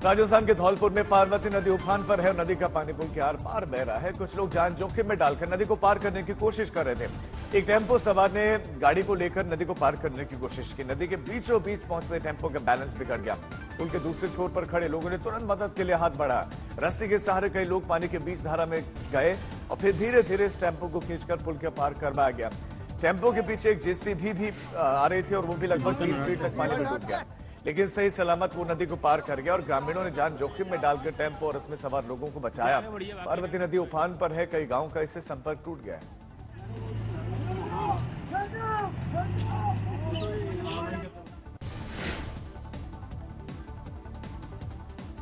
राजस्थान के धौलपुर में पार्वती नदी उफान पर है और नदी का पानी पुल के आर पार बह रहा है। कुछ लोग जान जोखिम में डालकर नदी को पार करने की कोशिश कर रहे थे। एक टेम्पो सवार ने गाड़ी को लेकर नदी को पार करने की कोशिश की। नदी के बीचों बीच पहुंचते टेम्पो का बैलेंस बिगड़ गया। पुल के दूसरे छोर पर खड़े लोगों ने तुरंत मदद के लिए हाथ बढ़ाया। रस्सी के सहारे कई लोग पानी के बीच धारा में गए और फिर धीरे धीरे इस टेम्पो को खींचकर पुल के पार करवाया गया। टेम्पो के पीछे एक जेसीबी भी आ रही थी और वो भी लगभग 3 फीट तक पानी में डूब गया, लेकिन सही सलामत वो नदी को पार कर गया और ग्रामीणों ने जान जोखिम में डालकर टेम्पो और उसमें सवार लोगों को बचाया। पार्वती नदी उफान पर है, कई गांवों का इससे संपर्क टूट गया है।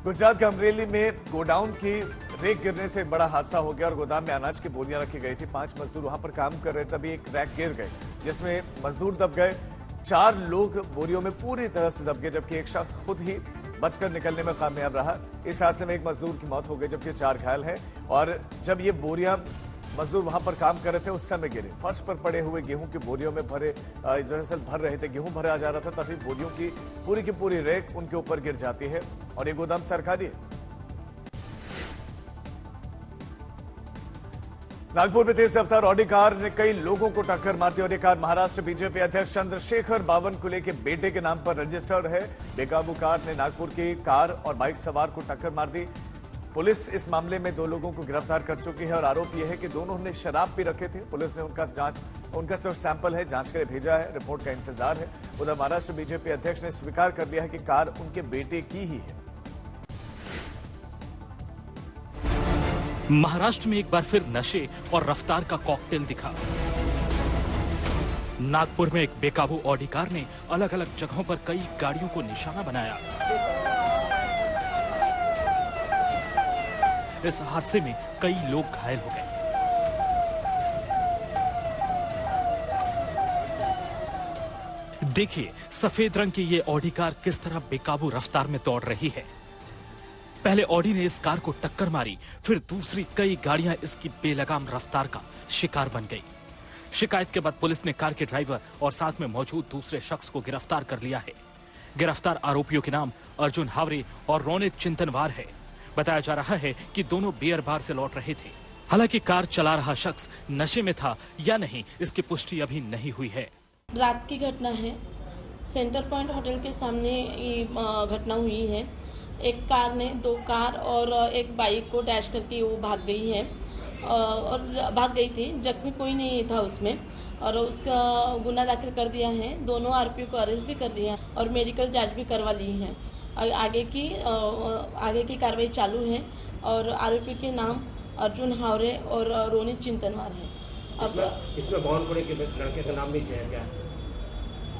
गुजरात के अमरेली में गोडाउन की रैक गिरने से एक बड़ा हादसा हो गया और गोदाम में अनाज की बोरियां रखी गई थी। 5 मजदूर वहां पर काम कर रहे, तभी एक रैक गिर गई जिसमें मजदूर दब गए। 4 लोग बोरियों में पूरी तरह से दब गए, जबकि एक शख्स खुद ही बचकर निकलने में कामयाब रहा। इस हादसे में एक मजदूर की मौत हो गई, जबकि 4 घायल हैं। और जब ये बोरियां मजदूर वहां पर काम कर रहे थे उस समय गिरे। फर्श पर पड़े हुए गेहूं की बोरियों में दरअसल भर रहे थे, गेहूं भरा जा रहा था, तभी बोरियों की पूरी रैक उनके ऊपर गिर जाती है और ये गोदाम सरकारी है। नागपुर में तेज रफ्तार ऑडी कार ने कई लोगों को टक्कर मार दी और ये कार महाराष्ट्र बीजेपी अध्यक्ष चंद्रशेखर बावनकुले के बेटे के नाम पर रजिस्टर्ड है। बेकाबू कार ने नागपुर की कार और बाइक सवार को टक्कर मार दी। पुलिस इस मामले में 2 लोगों को गिरफ्तार कर चुकी है और आरोप यह है कि दोनों ने शराब पी रखे थे। पुलिस ने उनका सिर्फ सैंपल है, जांच के लिए भेजा है, रिपोर्ट का इंतजार है। उधर महाराष्ट्र बीजेपी अध्यक्ष ने स्वीकार कर लिया है कि कार उनके बेटे की ही है। महाराष्ट्र में एक बार फिर नशे और रफ्तार का कॉकटेल दिखा। नागपुर में एक बेकाबू ऑडी कार ने अलग अलग जगहों पर कई गाड़ियों को निशाना बनाया। इस हादसे में कई लोग घायल हो गए। देखिए सफेद रंग की ये ऑडी कार किस तरह बेकाबू रफ्तार में दौड़ रही है। पहले ऑडी ने इस कार को टक्कर मारी, फिर दूसरी कई गाड़ियां इसकी बेलगाम रफ्तार का शिकार बन गई। शिकायत के बाद पुलिस ने कार के ड्राइवर और साथ में मौजूद दूसरे शख्स को गिरफ्तार कर लिया है। गिरफ्तार आरोपियों के नाम अर्जुन हावरे और रोनित चिंतनवार है। बताया जा रहा है कि दोनों बियर बार से लौट रहे थे। हालांकि कार चला रहा शख्स नशे में था या नहीं, इसकी पुष्टि अभी नहीं हुई है। रात की घटना है, सेंटर पॉइंट होटल के सामने ये घटना हुई है। एक कार ने 2 कार और एक बाइक को डैश करके वो भाग गई है और भाग गई थी। जख्मी कोई नहीं था उसमें और उसका गुना दाखिल कर दिया है। दोनों आरोपियों को अरेस्ट भी कर दिया और मेडिकल जांच भी करवा ली है। आगे की कार्रवाई चालू है और आरोपी के नाम अर्जुन हावरे और रोनित चिंतनवार है। अब इसमें बावनकुले के लड़के का नाम नहीं है क्या?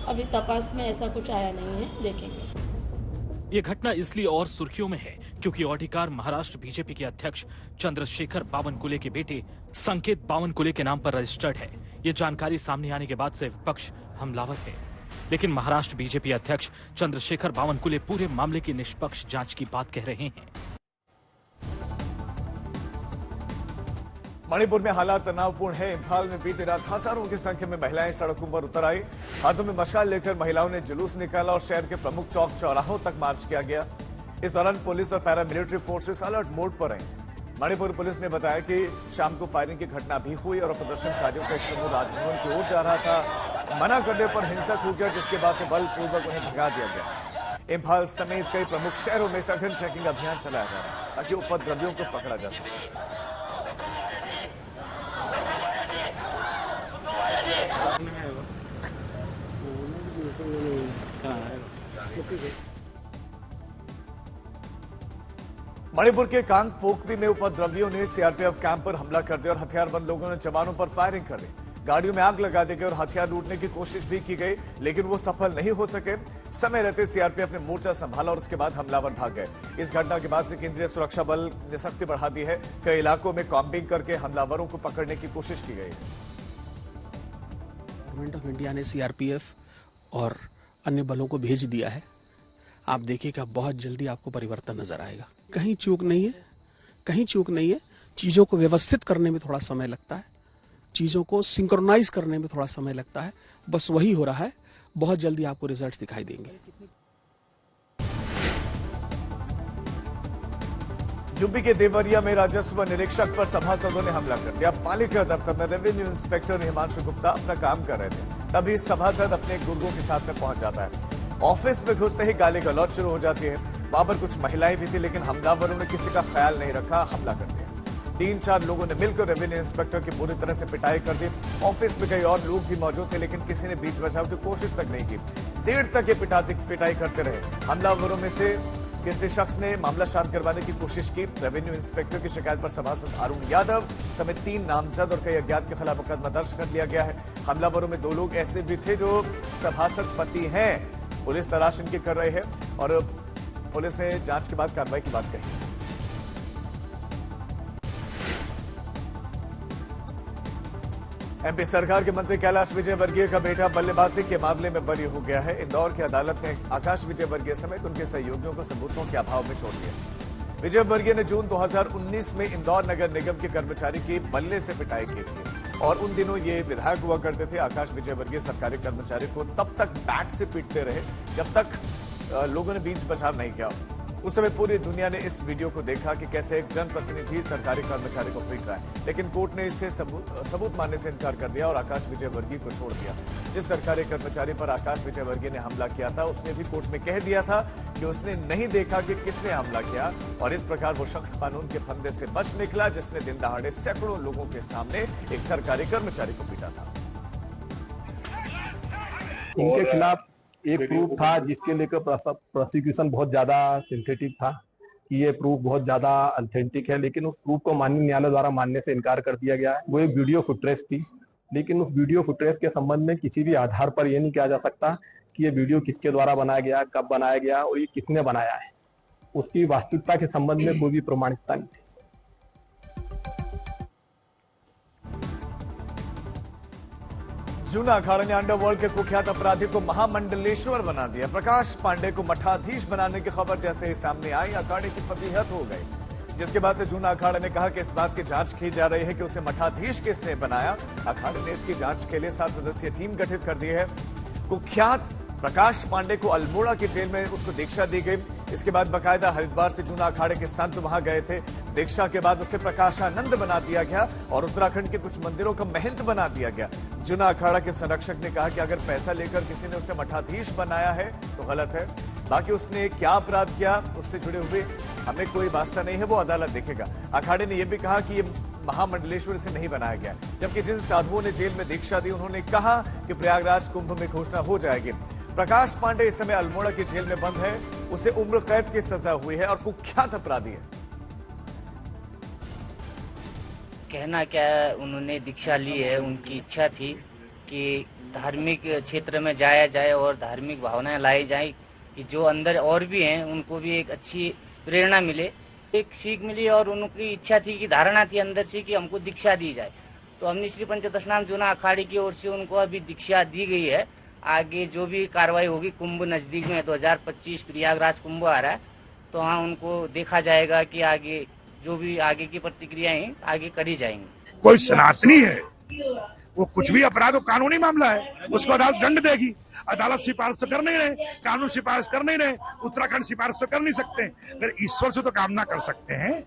अभी तपास में ऐसा कुछ आया नहीं है, देखेंगे। ये घटना इसलिए और सुर्खियों में है क्योंकि ऑडी कार महाराष्ट्र बीजेपी के अध्यक्ष चंद्रशेखर बावनकुले के बेटे संकेत बावनकुले के नाम पर रजिस्टर्ड है। ये जानकारी सामने आने के बाद से विपक्ष हमलावर है, लेकिन महाराष्ट्र बीजेपी अध्यक्ष चंद्रशेखर बावनकुले पूरे मामले की निष्पक्ष जांच की बात कह रहे हैं। मणिपुर में हालात तनावपूर्ण है। इम्फाल में बीती रात हजारों की संख्या में महिलाएं सड़कों पर उतर आई। हाथों में मशाल लेकर महिलाओं ने जुलूस निकाला और शहर के प्रमुख चौक चौराहों तक मार्च किया गया। इस दौरान पुलिस और पैरामिलिट्री फोर्सेस अलर्ट मोड पर रहीं। मणिपुर पुलिस ने बताया कि शाम को फायरिंग की घटना भी हुई और प्रदर्शनकारियों का एक समूह राजभवन की ओर जा रहा था। मना करने पर हिंसक हो गया, जिसके बाद से बलपूर्वक उन्हें भगा दिया गया। इम्फाल समेत कई प्रमुख शहरों में सघन चेकिंग अभियान चलाया जा रहा है ताकि उपद्रवियों को पकड़ा जा सके। मणिपुर के कांगपोकपी में उपद्रवियों ने सीआरपीएफ कैंप पर हमला कर दिया और हथियारबंद लोगों ने जवानों पर फायरिंग कर दी। गाड़ियों में आग लगा दी गई और हथियार लूटने की कोशिश भी की गई, लेकिन वो सफल नहीं हो सके। समय रहते सीआरपीएफ ने मोर्चा संभाला और उसके बाद हमलावर भाग गए। इस घटना के बाद से केंद्रीय सुरक्षा बल ने सख्ती बढ़ा दी है। कई इलाकों में कॉम्बिंग करके हमलावरों को पकड़ने की कोशिश की गई। गवर्नमेंट ऑफ इंडिया ने सीआरपीएफ और अन्य बलों को भेज दिया है। आप देखिएगा बहुत जल्दी आपको परिवर्तन नजर आएगा। कहीं चूक नहीं है। चीजों को व्यवस्थित करने में थोड़ा समय लगता है, चीजों को सिंक्रोनाइज करने में थोड़ा समय लगता है। बस वही हो रहा है। बहुत जल्दी आपको रिजल्ट्स दिखाई देंगे। यूपी के देवरिया में राजस्व निरीक्षक पर सभासदों ने हमला कर दिया। पालिका दफ्तर में रेवेन्यू इंस्पेक्टर हिमांशु गुप्ता अपना काम कर रहे थे, तभी सभासद अपने गुर्गों के साथ में पहुंच जाता है। ऑफिस में घुसते ही गाली गलौज शुरू हो जाती है। वहां पर कुछ महिलाएं भी थी, लेकिन हमलावरों ने किसी का ख्याल नहीं रखा, हमला कर दिया। 3-4 लोगों ने मिलकर रेवेन्यू इंस्पेक्टर की बुरी तरह से पिटाई कर दी। ऑफिस में कई और लोग भी मौजूद थे, लेकिन किसी ने बीच बचाव की कोशिश तक नहीं की। देर तक ये पिटाई करते रहे। हमलावरों में से किसी शख्स ने मामला शांत करवाने की कोशिश की। रेवेन्यू इंस्पेक्टर की शिकायत पर सभासद अरुण यादव समेत 3 नामजद और कई अज्ञात के खिलाफ मुकदमा दर्ज कर लिया गया है। हमलावरों में 2 लोग ऐसे भी थे जो सभासद पति हैं। पुलिस तलाश इनकी कर रही है और पुलिस ने जांच के बाद कार्रवाई की बात कही। एमपी सरकार के मंत्री कैलाश विजयवर्गीय का बेटा बल्लेबाजी के मामले में बरी हो गया है। इंदौर की अदालत ने आकाश विजयवर्गीय समेत उनके सहयोगियों को सबूतों के अभाव में छोड़ दिया। विजयवर्गीय ने जून 2019 में इंदौर नगर निगम के कर्मचारी की बल्ले से पिटाई की थी और उन दिनों ये विधायक हुआ करते थे। आकाश विजयवर्गीय सरकारी कर्मचारी को तब तक बैट से पीटते रहे जब तक लोगों ने बीच बचाव नहीं किया। उस समय पूरी दुनिया ने इस वीडियो को देखा कि कैसे एक जनप्रतिनिधि सरकारी कर्मचारी को पीट रहा है, लेकिन कोर्ट ने इसे सबूत मानने से इनकार कर दिया और आकाश विजयवर्गीय को छोड़ दिया। जिस सरकारी कर्मचारी पर आकाश विजयवर्गीय ने हमला किया था, उसने भी कोर्ट में कह दिया था कि उसने नहीं देखा कि किसने हमला किया और इस प्रकार वो शख्स कानून के फंदे से बच निकला जिसने दिन दहाड़े सैकड़ों लोगों के सामने एक सरकारी कर्मचारी को पीटा था। इनके खिलाफ एक प्रूफ था जिसके लेकर प्रोसिक्यूशन बहुत ज्यादा सिंथेटिक था कि ये प्रूफ बहुत ज्यादा ऑथेंटिक है, लेकिन उस प्रूफ को माननीय न्यायालय द्वारा मानने से इनकार कर दिया गया है। वो एक वीडियो फुटेज थी, लेकिन उस वीडियो फुटेज के संबंध में किसी भी आधार पर यह नहीं कहा जा सकता कि ये वीडियो किसके द्वारा बनाया गया, कब बनाया गया और ये किसने बनाया है। उसकी वास्तविकता के संबंध में कोई भी प्रमाणिकता नहीं थी। जूना अखाड़ा ने अंडरवर्ल्ड के कुख्यात अपराधी को महामंडलेश्वर बना दिया। प्रकाश पांडे को मठाधीश बनाने की खबर जैसे ही सामने आई, अखाड़े की फसीहत हो गई, जिसके बाद से जूना अखाड़ा ने कहा कि इस बात की जांच की जा रही है कि उसे मठाधीश किसने बनाया। अखाड़े ने इसकी जांच के लिए 7 सदस्यीय टीम गठित कर दी है। कुख्यात प्रकाश पांडे को अल्मोड़ा की जेल में उसको दीक्षा दी गई। इसके बाद बाकायदा हरिद्वार से जूना अखाड़े के संत वहां गए थे। दीक्षा के बाद उसे प्रकाशानंद बना दिया गया और उत्तराखंड के कुछ मंदिरों का महंत बना दिया गया। जूना अखाड़ा के संरक्षक ने कहा कि अगर पैसा लेकर किसी ने उसे मठाधीश बनाया है तो गलत है। बाकी उसने क्या अपराध किया, उससे जुड़े हुए हमें कोई वास्ता नहीं है, वो अदालत देखेगा। अखाड़े ने यह भी कहा कि ये महामंडलेश्वर से नहीं बनाया गया, जबकि जिन साधुओं ने जेल में दीक्षा दी उन्होंने कहा कि प्रयागराज कुंभ में घोषणा हो जाएगी। प्रकाश पांडे इस समय अल्मोड़ा की जेल में बंद है, उसे उम्र कैद की सजा हुई है और कुख्यात अपराधी है। कहना क्या है, उन्होंने दीक्षा ली है, उनकी इच्छा थी कि धार्मिक क्षेत्र में जाया जाए और धार्मिक भावनाएं लाई जाए कि जो अंदर और भी हैं उनको भी एक अच्छी प्रेरणा मिले, एक सीख मिली और उनकी इच्छा थी कि धारणा थी अंदर से कि हमको दीक्षा दी जाए। तो हमने श्री पंचदशनाम जूना अखाड़े की ओर से उनको अभी दीक्षा दी गई है। आगे जो भी कार्रवाई होगी, कुंभ नजदीक में 2025 प्रयागराज कुंभ आ रहा है, तो हाँ उनको देखा जाएगा कि आगे जो भी आगे की प्रतिक्रियाएं आगे करी जाएंगी। कोई सनातनी है, वो कुछ भी अपराध, कानूनी मामला है, उसको अदालत दंड देगी। अदालत सिफारिश तो कर नहीं रहे, कानून सिफारिश कर नहीं रहे, उत्तराखंड सिफारिश तो कर नहीं सकते, अगर ईश्वर से तो कामना कर सकते हैं।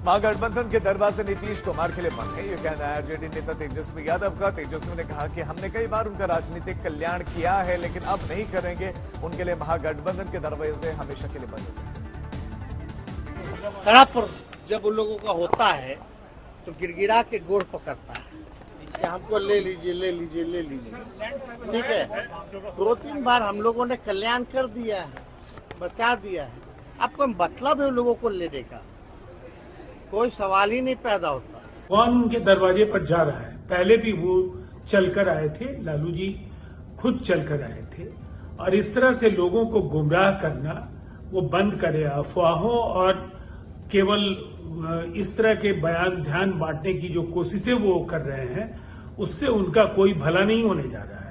महागठबंधन के दरवाजे नीतीश कुमार के लिए बंद है, ये कहना है आरजेडी नेता तेजस्वी यादव का। तेजस्वी ने कहा कि हमने कई बार उनका राजनीतिक कल्याण किया है, लेकिन अब नहीं करेंगे। उनके लिए महागठबंधन के दरवाजे हमेशा के लिए बंद होंगे। तड़प जब उन लोगों का होता है तो गिड़गिड़ा के गोड़ पकड़ता है कि हमको ले लीजिए, ले लीजिए, ले लीजिए। ठीक है, 2-3 बार हम लोगों ने कल्याण कर दिया है, बचा दिया है। अब कोई मतलब है उन लोगों को लेने का, कोई सवाल ही नहीं पैदा होता। कौन उनके दरवाजे पर जा रहा है? पहले भी वो चलकर आए थे, लालू जी खुद चलकर आए थे, और इस तरह से लोगों को गुमराह करना वो बंद करे। अफवाहों और केवल इस तरह के बयान ध्यान बांटने की जो कोशिशें वो कर रहे हैं, उससे उनका कोई भला नहीं होने जा रहा है।